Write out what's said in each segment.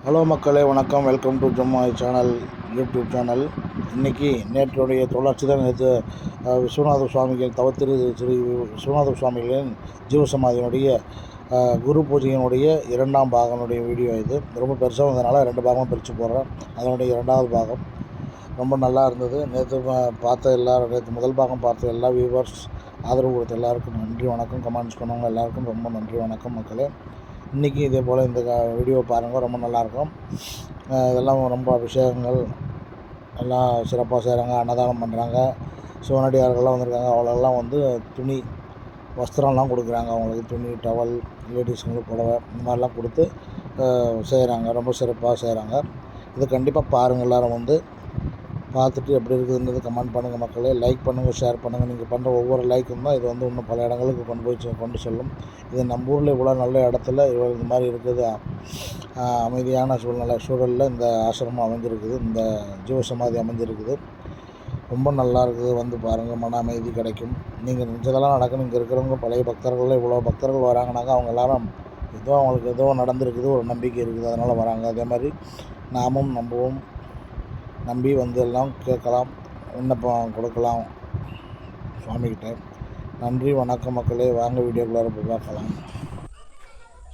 Hello மக்களே, வணக்கம். Welcome to Jama channel, YouTube channel. இன்றைக்கி நேற்றுடைய தொடர்ச்சி தான். நேற்று விஸ்வநாத சுவாமிகள் தவத்திரு ஸ்ரீ விஸ்வநாத சுவாமிகளின் ஜீவசமாதியினுடைய குரு பூஜையினுடைய 2ஆம் பாகனுடைய வீடியோ. இது ரொம்ப பெருசாக வந்ததுனால 2 பாகமாக பிரித்து போடுறேன். அதனுடைய 2வது பாகம் ரொம்ப நல்லா இருந்தது. நேற்று பார்த்த எல்லாரும், நேற்று முதல் பாகம் பார்த்த எல்லா வியூவர்ஸ், ஆதரவு கொடுத்த எல்லாருக்கும் நன்றி வணக்கம். கமெண்ட்ஸ் பண்ணவங்க எல்லாருக்கும் ரொம்ப நன்றி வணக்கம் மக்களே. இன்றைக்கி இதே போல் இந்த வீடியோ பாருங்கள், ரொம்ப நல்லாயிருக்கும். இதெல்லாம் ரொம்ப அபிஷேகங்கள் எல்லாம் சிறப்பாக செய்கிறாங்க, அன்னதானம் பண்ணுறாங்க. சிவனடியார்கள்லாம் வந்திருக்காங்க. அவங்களெல்லாம் வந்து துணி வஸ்திரம்லாம் கொடுக்குறாங்க. அவங்களுக்கு துணி, டவல், லேடிஸுங்களுக்கு புடவை, இந்த மாதிரிலாம் கொடுத்து செய்கிறாங்க. ரொம்ப சிறப்பாக செய்கிறாங்க. இது கண்டிப்பாக பாருங்கள். எல்லோரும் வந்து பார்த்துட்டு எப்படி இருக்குதுன்றது கமெண்ட் பண்ணுங்கள் மக்களே. லைக் பண்ணுங்கள், ஷேர் பண்ணுங்கள். நீங்கள் பண்ணுற ஒவ்வொரு லைக்கும் தான் இது வந்து இன்னும் பல இடங்களுக்கு கொண்டு செல்லும். இது நம்ம ஊரில் இவ்வளோ நல்ல இடத்துல இது மாதிரி இருக்குது. அமைதியான சூழலில் இந்த ஆசிரமம் அமைஞ்சிருக்குது, இந்த ஜீவசமாதி அமைஞ்சிருக்குது. ரொம்ப நல்லா இருக்குது. வந்து பாருங்கள், மன அமைதி கிடைக்கும். நீங்கள் நினச்சதெல்லாம் நடக்கணும். இங்கே இருக்கிறவங்க பழைய பக்தர்கள், இவ்வளோ பக்தர்கள் வராங்கனாக்கா அவங்க எல்லோரும் அவங்களுக்கு ஏதோ நடந்திருக்குது, ஒரு நம்பிக்கை இருக்குது, அதனால் வராங்க. அதே மாதிரி நாமும் நம்புவோம். நம்பி வந்து எல்லாம் கேட்கலாம், விண்ணப்பம் கொடுக்கலாம் சுவாமிகிட்ட. நன்றி வணக்கம் மக்களே. வாங்க வீடியோக்குள்ளார போய் பார்க்கலாம்.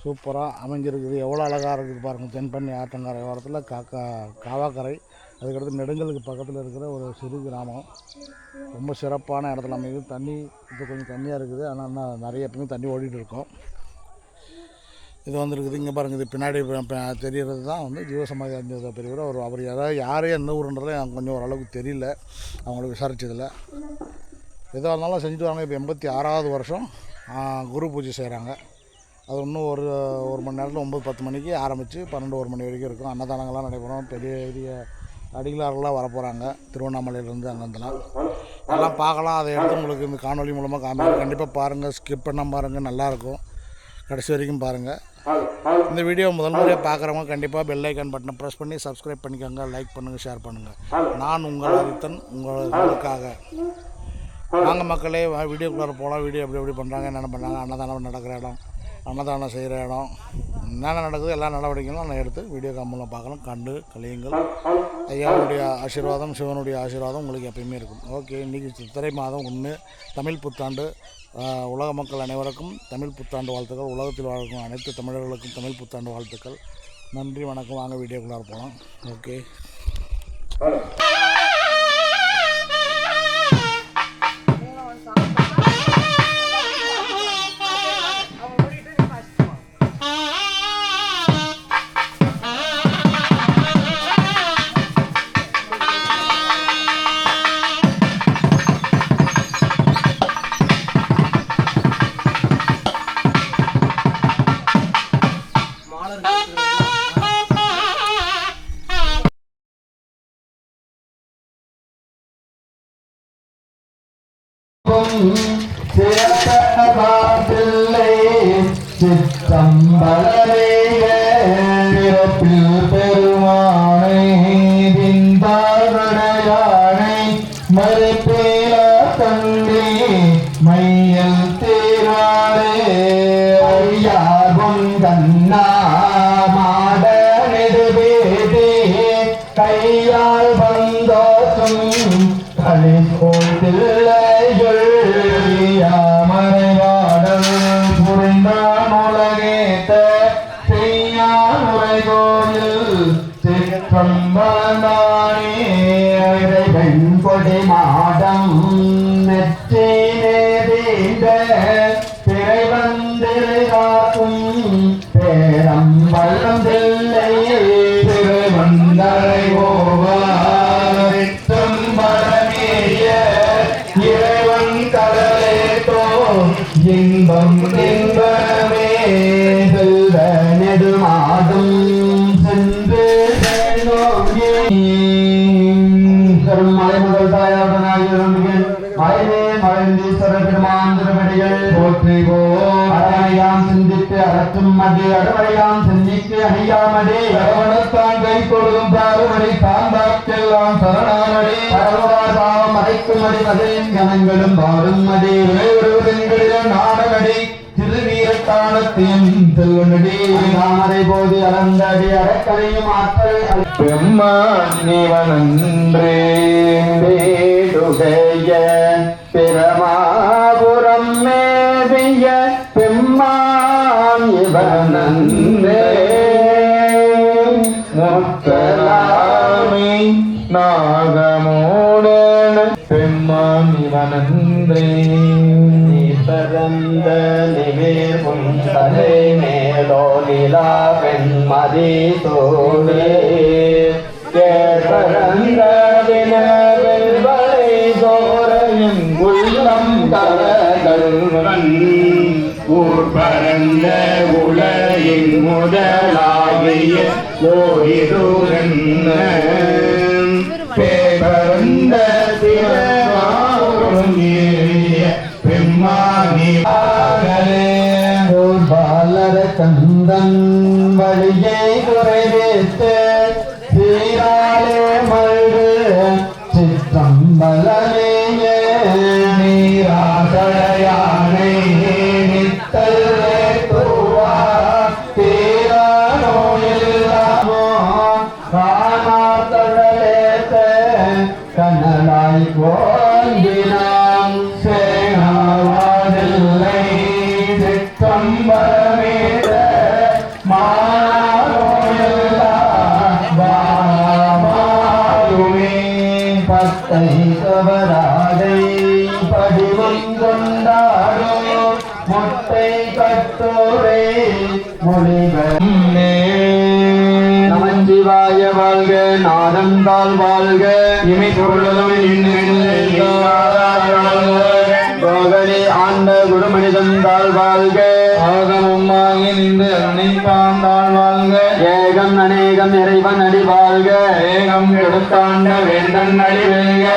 சூப்பராக அமைஞ்சிருக்குது. எவ்வளோ அழகாக இருக்குது பாருங்கள். தென்பண்ணி ஆற்றங்கரை ஓரத்தில் காவாக்கரை, அதுக்கடுத்து நெடுங்கலுக்கு பக்கத்தில் இருக்கிற ஒரு சிறு கிராமம். ரொம்ப சிறப்பான இடத்துல அமையுது. தண்ணி இப்போ கொஞ்சம் தண்ணியாக இருக்குது, ஆனால் நிறைய எப்பவுமே தண்ணி ஓடிட்டு இருக்கோம். இது வந்துருக்குது. இங்கே பாருங்கள், இது பின்னாடி தெரிகிறது தான் வந்து ஜீவசமாதி அடைஞ்ச பெரியவர். அவர் யாரே எந்த ஊருன்றதை எனக்கு கொஞ்சம் ஓரளவுக்கு தெரியல, அவங்களுக்கு விசாரித்ததில்லை. எதாக இருந்தாலும் செஞ்சுட்டு வராங்க. இப்போ 86வது வருஷம் குரு பூஜை செய்கிறாங்க. அது இன்னும் ஒரு மணி நேரத்தில் 9-10 மணிக்கு ஆரம்பித்து 12-1 மணி வரைக்கும் இருக்கும். அன்னதானங்கள்லாம் நடைபெறும். பெரிய அடிகளாரெலாம் வரப்போகிறாங்க திருவண்ணாமலையிலேருந்து. அங்கேருந்துலாம் எல்லாம் பார்க்கலாம். அதை எடுத்து உங்களுக்கு இந்த காணொலி மூலமாக காமிக்கிறேன். கண்டிப்பாக பாருங்கள், ஸ்கிப் பண்ண பாருங்கள், நல்லாயிருக்கும். கடைசி வரைக்கும் பாருங்கள். இந்த வீடியோ முதல் முறையாக பார்க்குறவங்க கண்டிப்பாக பெல் ஐக்கான் பட்டனை ப்ரெஸ் பண்ணி சப்ஸ்கிரைப் பண்ணிக்கோங்க. லைக் பண்ணுங்கள், ஷேர் பண்ணுங்கள். நான் உங்கள் ஆதித்தன், உங்களுக்காக. வாங்க மக்களே, வீடியோக்குள்ளார போகலாம். வீடியோ எப்படி பண்ணுறாங்க, என்னென்ன பண்ணுறாங்க, அன்னதானம் நடக்கிற இடம், அன்னதானம் செய்கிற இடம், என்னென்ன நடக்குது எல்லா நடவடிக்கைகளும் நான் எடுத்து வீடியோ காமில் பார்க்கலாம். கண்டு கலியுங்கள். ஐயாவுடைய ஆசீர்வாதம், சிவனுடைய ஆசீர்வாதம் உங்களுக்கு எப்பயுமே இருக்கும். ஓகே, இன்றைக்கி சித்திரை மாதம் 1 தமிழ் புத்தாண்டு. உலக மக்கள் அனைவருக்கும் தமிழ் புத்தாண்டு வாழ்த்துக்கள். உலகத்தில் வாழ்க்கும் அனைத்து தமிழர்களுக்கும் தமிழ் புத்தாண்டு வாழ்த்துக்கள். நன்றி வணக்கம். வாங்க வீடியோக்குள்ளார போகலாம். ஓகே. பெருமானை மறுப்பேல தந்தி மையல் தேவாரே ஐயாகும் கண்ணா மாட நெடுவேதே கையால் வந்தோசும் களி கோட்டில்லையுள் மறைவாடல் புரிந்தான் உலகேத்த செய்யான் உரை கோயில் சிற்றம்பலந்தானே வெண்கொடி மாடம் நெற்றி நேரீண்ட திரை வந்திருக்கும் பேரம் வல்லம் தில்லை திரு வந்தரை ஓவாரித்தும் பரமேய இறைவன் கடலே தோ இன்பம் இன்பமே செல்வ நெடுமாடும் சென்று மலை முதல் தாயாருடன் மறைந்தீஸ்வரர் பெருமான் திருவடிகள் போற்றிவோ. அறமையாம் சிந்தித்து அறற்றும் மது அறுவடையாம் சிந்திக்கு அணியாமதே அரவணத்தான் கை கொடுக்கும் பாருமடி தாந்தாக்கெல்லாம் சரணாமடி பரவவார் பாவம் அடைக்குமடி மதையின் கணங்களும் பாடும் மதி விளைவிடுவதென்களிலும் நாடகடி திருவீரத்தா வானத்தையும் செல்வனடி தாமரை போதி அளந்தடி அடக்கரையும் ஆற்றல் பெம்மானிவனன்றே வேடுடைய பிரமாபுரம் மேவிய பெம்மான் இவனன்றே முத்தலாமை நாகமோடன் பெம்மான் இவனன்றே பரந்த நிவேர் புந்தலை மேலோ நிலா பெண்மதி தோழே பரந்த வினவெல்வளை சோரையும் உள்ளம் கலகல்வன் ஊர் பரந்த உலகின் முதலாகிய ஓரிதூரன்ன பேபரந்த திரவாரும் ஏறிய பெம்மானி பாலர கந்தன் வழியை குறைவேத்து சீராலே மல்கு சிற்றம்பலமேய நீராசடையானை நித்தல் தூவா தீரா நோயில்லாமோ காணாத்தடலேத்த கனலாய் கோந்தினான் சேனாவாதில்லை சிற்றம்பலமேத பத்தை கவராதை படிவம் கொண்டாடும் மொட்டை கட்டோரே மொழிகள் நமஞ்சிவாய வாழ்க நாதந்தால் வாழ்க இமை பொருளும் கோகலி ஆண்ட குருமனிதந்தால் வாழ்க ஆகமும் ஆகி நின்று அன்னை பாந்தாள் வாழ்க ஏகம் அநேகம் இறைவன் அடி வாழ்க ஏகம் எடுத்தாண்ட வேந்தன் அடி வெல்க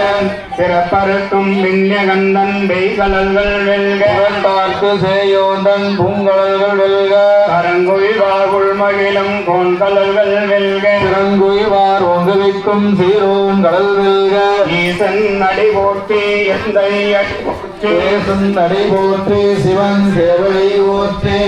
பிறப்பருக்கும் விண்யகந்தன் வெய்கலல்கள் வெல்க பார்த்து சேயோந்தன் பூங்கலல்கள் வெல்க கரங்குய்வாகுள் மகிழும் கோன்கலல்கள் வெல்க திறங்குய்வார் ஓங்குவிக்கும் சீரோன் கடல் வெல்க ஈசன் அடி போற்றி எந்தை அடி போற்றி அடி போற்றி சிவன் சேவலை ஓற்றி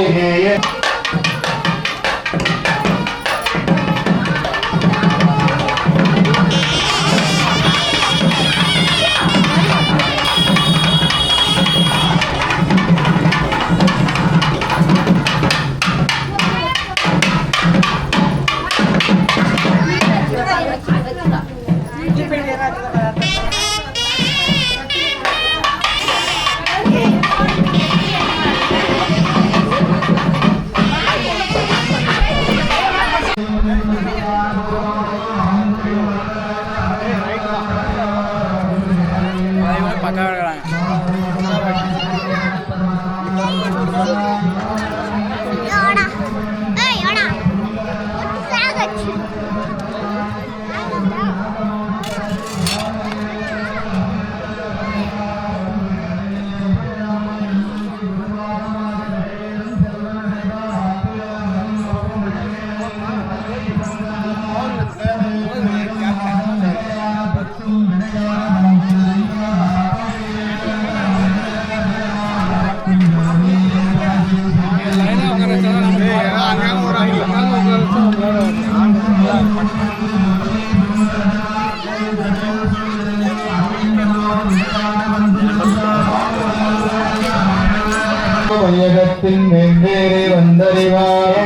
வையகத்தின் வெவ்வேறு வந்தறிவார்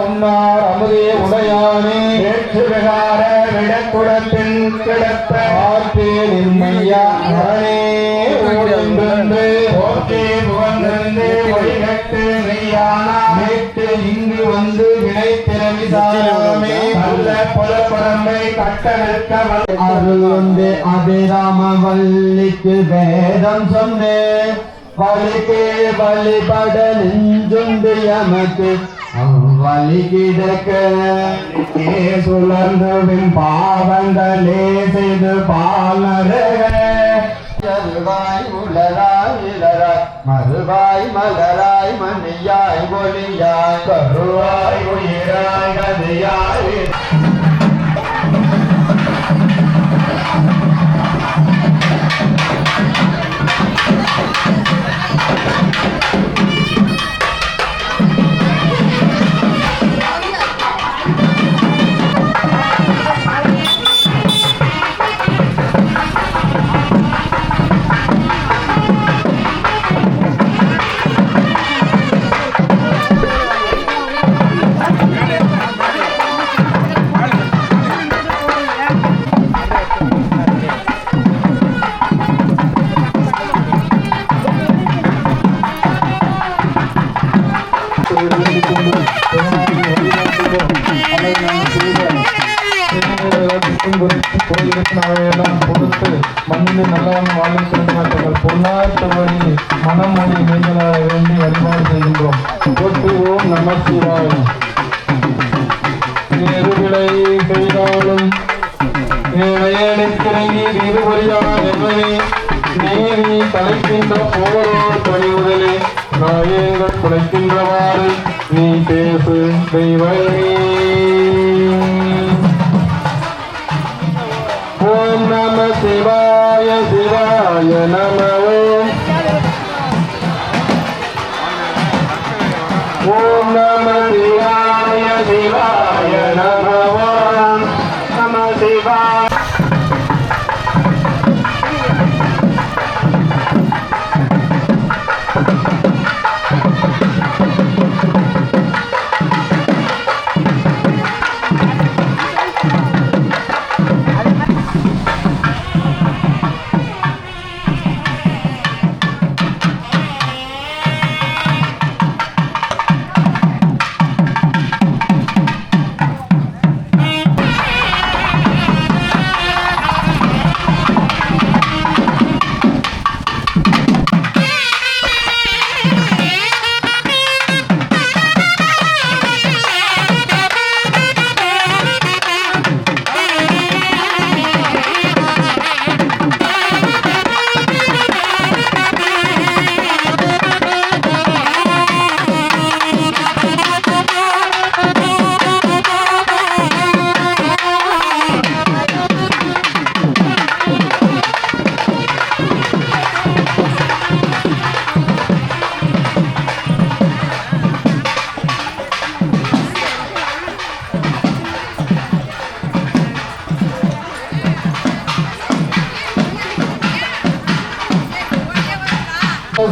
உன்னார் அமுதே உடையானே விகார விடக்குடத்தின் கிடப்ப ஆற்றே நிர்மையா அரணே ஓடின்று போற்றி புகழ்ந்து வழிகட்டு மெய்யானா மீட்டு இங்கு வந்து வினை திறவிசாரமே நல்ல புலப்பரம்பை கட்ட நிற்க அருள் வந்து அபிராம வள்ளிக்கு வேதம் சொன்னேன் வலிக்கே வழிபட நெஞ்சுண்டு எமக்கு வழி கிடக்க சுழந்துவின் பாவங்களே செய்து பாலருவாய் உலராய் இளராய் மறுவாய் மலராய் மணியாய் ஒளியாய் கருவாய் உயிராய் கதியாய் கொடுத்து மண்ணில் நல்லவன் வாழும் தங்கள் பொன்னாட்டவழி மனமொழி நீங்களாக வேண்டி வழிபாடு செய்கின்றோம். போற்றுவோம் நம சிவாயம். எருவிலை செய்தாலும் ஏழையனுக்கிறங்கி திருவழியான் என்பதே நீதி தலைக்கின்ற போரோர் பணிவுதலே நாயங்கள் குலைக்கின்றவாறு நீ பேசு தெய்வமே. ஓம் நம சிவாய சிவாய நம ஓம் நம சிவாய சிவாய நம நம சிவாய.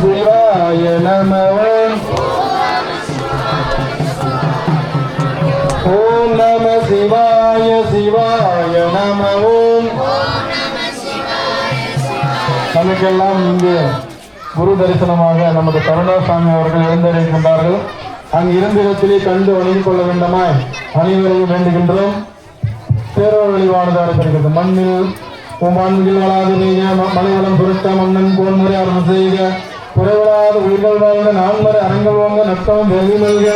சிவாய நம ஓம் நம சிவாய சிவாய நம ஓம். நமக்கெல்லாம் இங்கு குரு தரிசனமாக நமது கருணாசாமி அவர்கள் எழுந்திருக்கின்றார்கள். அங்கு இருந்த இடத்திலே கண்டு வணங்கிக் கொள்ள வேண்டுமாய் அனைவரையும் வேண்டுகின்றோம். பேரோர் வழிவானது அடைந்திருக்கிறது. மண்ணில் மாண்புகள் வளாது நீங்க மலைவளம் பொருட்ட மன்னன் போன்முறை அருள் செய்க குறைவலாத உயிர்கள் வாழ்ந்த நான்மறை அரங்கள் வாங்க நட்பம் வெகு நல்க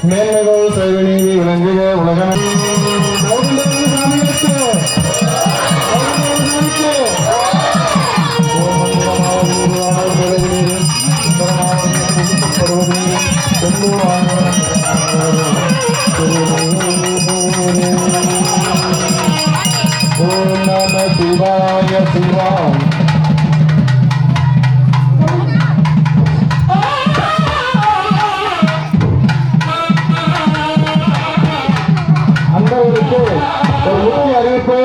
மேன்மைகள் சைவ நீதி விளங்குக உலகம். ஓம் நம சிவாய சிவாய. அந்தவருக்கு ஒரு முக்கிய அறிவிப்பு.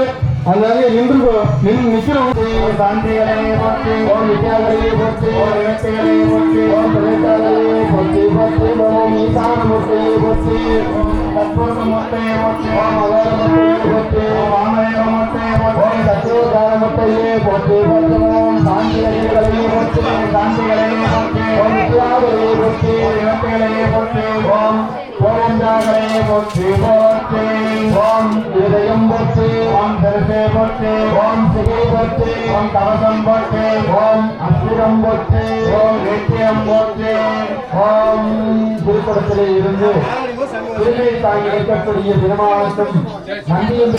அதனால நிற்கிறவங்க சாந்திகளை போற்றி ஓம் வித்யாகளையே போற்றி ஓம் இலட்சிகளை போற்றி ஓம் பிரதேசங்களையே போற்றி போற்றி ஓம் ஈசானமூர்த்தியை போற்றி ஓம் தற்பூர்ணமூர்த்தியை போற்றி ஓம் அகாரமூர்த்தியை போற்றி ஓம் ஆமயமூர்த்தியை போற்றி ஓம் சத்யோகாரமூர்த்தியை போற்றி போற்றி ஓம் சாந்திகளையே போற்றி சாந்திகளையே போற்றி ஓம் வித்யாகளையே போற்றி ஓம் இலட்சிகளையே போற்றி ஓம் ஓரஞ்சாகளையே போற்றி போற்றி ஓம் இதயம் போற்றி ஓம் தரிசே போற்றி ஓம் சிகை போற்றி ஓம் கவசம் போற்றி ஓம் அஸ்திரம் போற்றி ஓம் நித்தியம் போற்றி ஓம். திருப்படத்திலே இருந்து திருநை தாங்கி வைக்கக்கூடிய திருமாவட்டம் நந்தியம்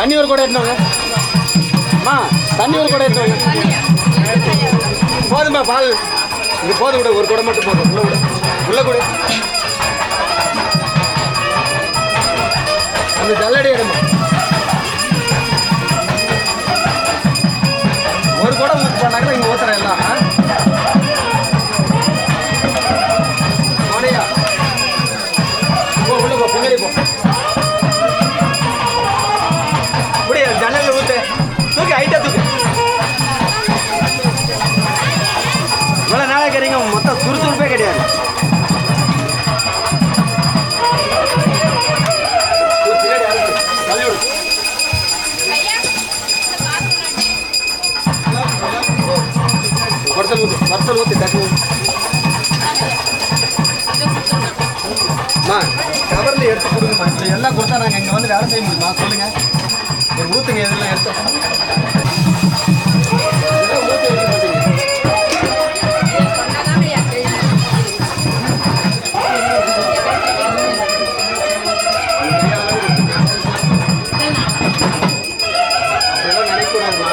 தண்ணி ஒரு கூட எடுத்துவாங்க அம்மா, தண்ணி ஒரு கூட எடுத்துவாங்க. போதுமா பால் இது போதும், விட ஒரு குடம் மட்டும் போதும். உள்ள விட உள்ள கூட அந்த ஜல்லடி எடுமா. ஒரு குடம் ஊற்றி போனாக்கா இங்கே ஊற்றுறேன் எல்லாம். மோனையா போ, உள்ள போ, பின்னாடி போ. அப்படியே ஜன்னலில் ஊற்று, தூக்கி ஹைட்டாக தூக்கு. இவ்வளோ நாளாக கேட்குறீங்க, மொத்தம் சுறுசுறுப்பே கிடையாது. வர்சல் ஊற்றி தட்டு. அம்மா கவரில் எடுத்து கொடுங்கம்மா. இப்போ எல்லாம் கொடுத்தா நாங்கள் இங்கே வந்து வேலை செய்ய முடியுமா சொல்லுங்கள். ஒரு ஊற்றுங்க, இதெல்லாம் எடுத்து ஊற்றி வைக்க மாட்டீங்க. அதெல்லாம் நினைக்கூடாதுமா.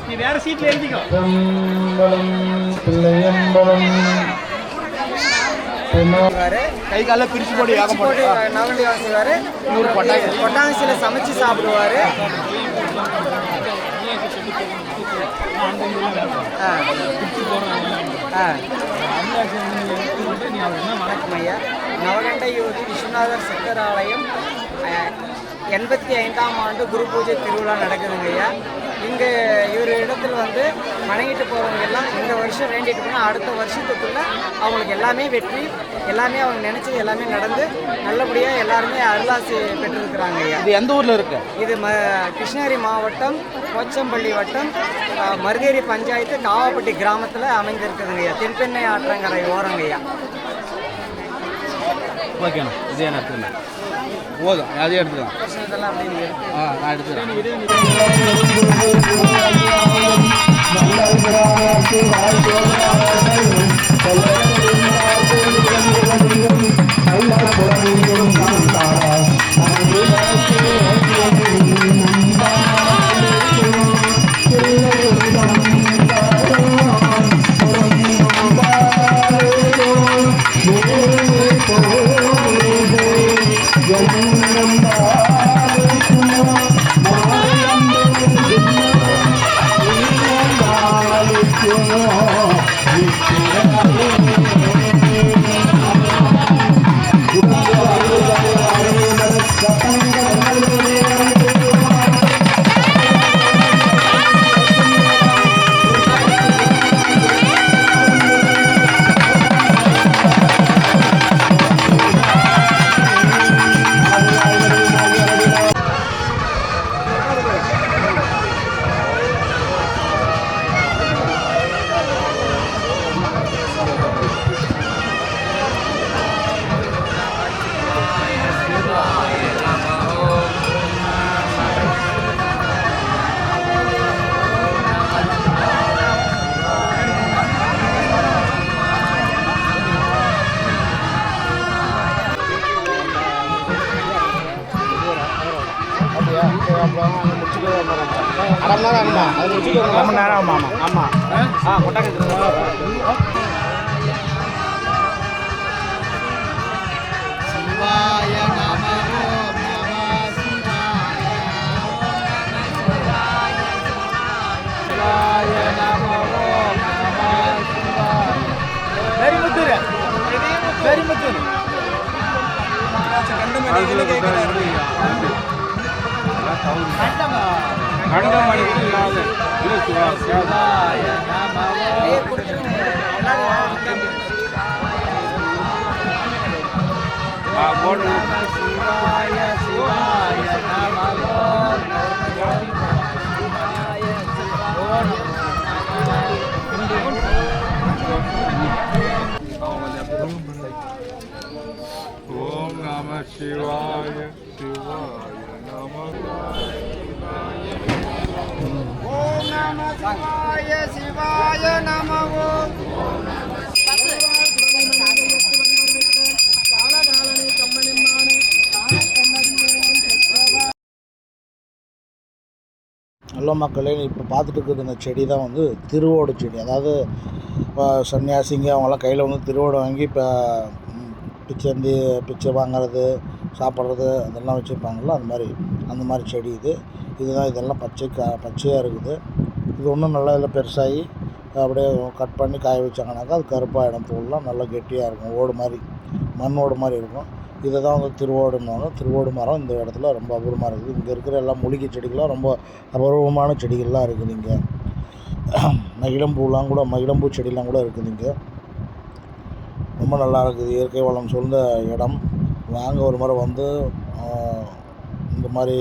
நீ வேற சீட்ல எழுதிக்கோ. கை கால பிரிச்சு போட்டு யாகம் போட்டு நவண்டி வாங்குவார். கொட்டாங்கசியில் சமைச்சு சாப்பிடுவார். வணக்கம் ஐயா. நவகண்ட யோதி விஸ்வநாதர் சித்தர் ஆலயம் 85ஆம் ஆண்டு குரு பூஜை திருவிழா நடக்குதுங்க ஐயா. இங்கே இவர் இடத்துல வந்து வணங்கிட்டு போகிறவங்க எல்லாம் இந்த வருஷம் வேண்டிட்டு போனால் அடுத்த வருஷத்துக்குள்ளே அவங்களுக்கு எல்லாமே வெற்றி, எல்லாமே அவங்க நினச்சது எல்லாமே நடந்து நல்லபடியாக எல்லாருமே அருளாசி பெற்றிருக்கிறாங்க ஐயா. இது எந்த ஊரில் இருக்கு? இது கிருஷ்ணகிரி மாவட்டம் போச்சம்பள்ளி வட்டம் மருதேரி பஞ்சாயத்து காவாப்பட்டி கிராமத்தில் அமைந்திருக்குதுங்க ஐயா. தென்பெண்ணை ஆற்றங்கரை ஓரங்க ஐயா. ஓகேண்ணா, இதே நான் எடுத்துக்கிறேன். போதும், அதே எடுத்துக்கலாம். இதெல்லாம் அப்படின்னு நான் எடுத்துக்கிறேன். அரை மணி நேரம் ஆகுமா? அது முடிச்சுட்டு 1 மணி நேரம் ஆமாம். ஆமாம். கொட்டாங்க சிவாய நம வெரி முத்தூர் வெரி முத்தூர் நம சிவாய சிவாய நம ஓம் நம சிவாய சிவாய நம ஓம் ஹலோ மக்களே, இப்போ பார்த்துட்டு இருக்கிறது இந்த செடி தான் வந்து திருவோடு செடி. அதாவது சன்னியாசிங்க அவங்களாம் கையில் வந்து திருவோடு வாங்கி இப்போ பிச்சை வாங்கிறது, சாப்பிட்றது அதெல்லாம் வச்சுருப்பாங்கள்ல, அந்த மாதிரி செடி இதுதான். இதெல்லாம் பச்சையாக இருக்குது. இது ஒன்றும் நல்லா இதில் பெருசாகி அப்படியே கட் பண்ணி காய வச்சாங்கனாக்கா அது கருப்பாகிடும். தோல்லாம் நல்லா கெட்டியாக இருக்கும், ஓடு மாதிரி, மண்ணோடு மாதிரி இருக்கும். இதை தான் வந்து திருவோடுன்னுவாங்க. திருவோடு மரம் இந்த இடத்துல ரொம்ப அபூர்வமாக இருக்குது. இங்கே இருக்கிற எல்லா மூலிகை செடிகள்லாம் ரொம்ப அபூர்வமான செடிகள்லாம் இருக்குது. இங்கே மகிழம்பூ செடிலாம் கூட இருக்குது. இங்கே ரொம்ப நல்லா இருக்குது. இயற்கை வளம் சூழ்ந்த இடம். வாங்க ஒரு முறை வந்து இந்த மாதிரி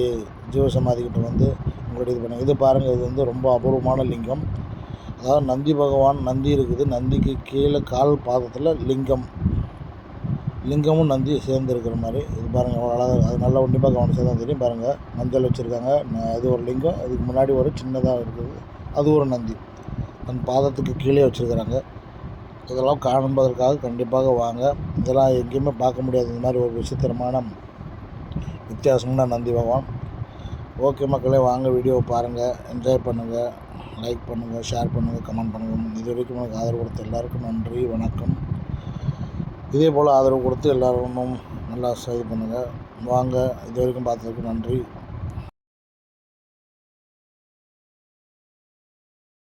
ஜீவசமாதிக்கிட்ட வந்து உங்களுடைய இது பண்ணுங்கள். இது பாருங்கள், இது வந்து ரொம்ப அபூர்வமான லிங்கம். அதாவது நந்தி பகவான், நந்தி இருக்குது. நந்திக்கு கீழே கால் பாதத்தில் லிங்கமும் நந்தி சேர்ந்து இருக்கிற மாதிரி. இது பாருங்கள் எவ்வளோ அழகாக. அது நல்லா உன்னிப்பாக கவனிச்சா தான் தெரியும். பாருங்கள், மஞ்சள் வச்சுருக்காங்க. அது ஒரு லிங்கம். அதுக்கு முன்னாடி ஒரு சின்னதாக இருக்குது, அது ஒரு நந்தி தன் பாதத்துக்கு கீழே வச்சுருக்கிறாங்க. இதெல்லாம் காண்பதற்காக கண்டிப்பாக வாங்க. இதெல்லாம் எங்கேயுமே பார்க்க முடியாது, இந்த மாதிரி ஒரு விசித்திரமான வித்தியாசமான நந்தி பகவான். ஓகே மக்களே, வாங்க வீடியோவை பாருங்கள், என்ஜாய் பண்ணுங்கள், லைக் பண்ணுங்கள், ஷேர் பண்ணுங்கள், கமெண்ட் பண்ணுங்கள். இது வரைக்கும் எனக்கு ஆதரவு கொடுத்த எல்லாருக்கும் நன்றி, வணக்கம். இதே போல் ஆதரவு கொடுத்து எல்லோரும் இன்னும் நல்லா இது பண்ணுங்கள். வாங்க, இது வரைக்கும் பார்த்ததுக்கு நன்றி.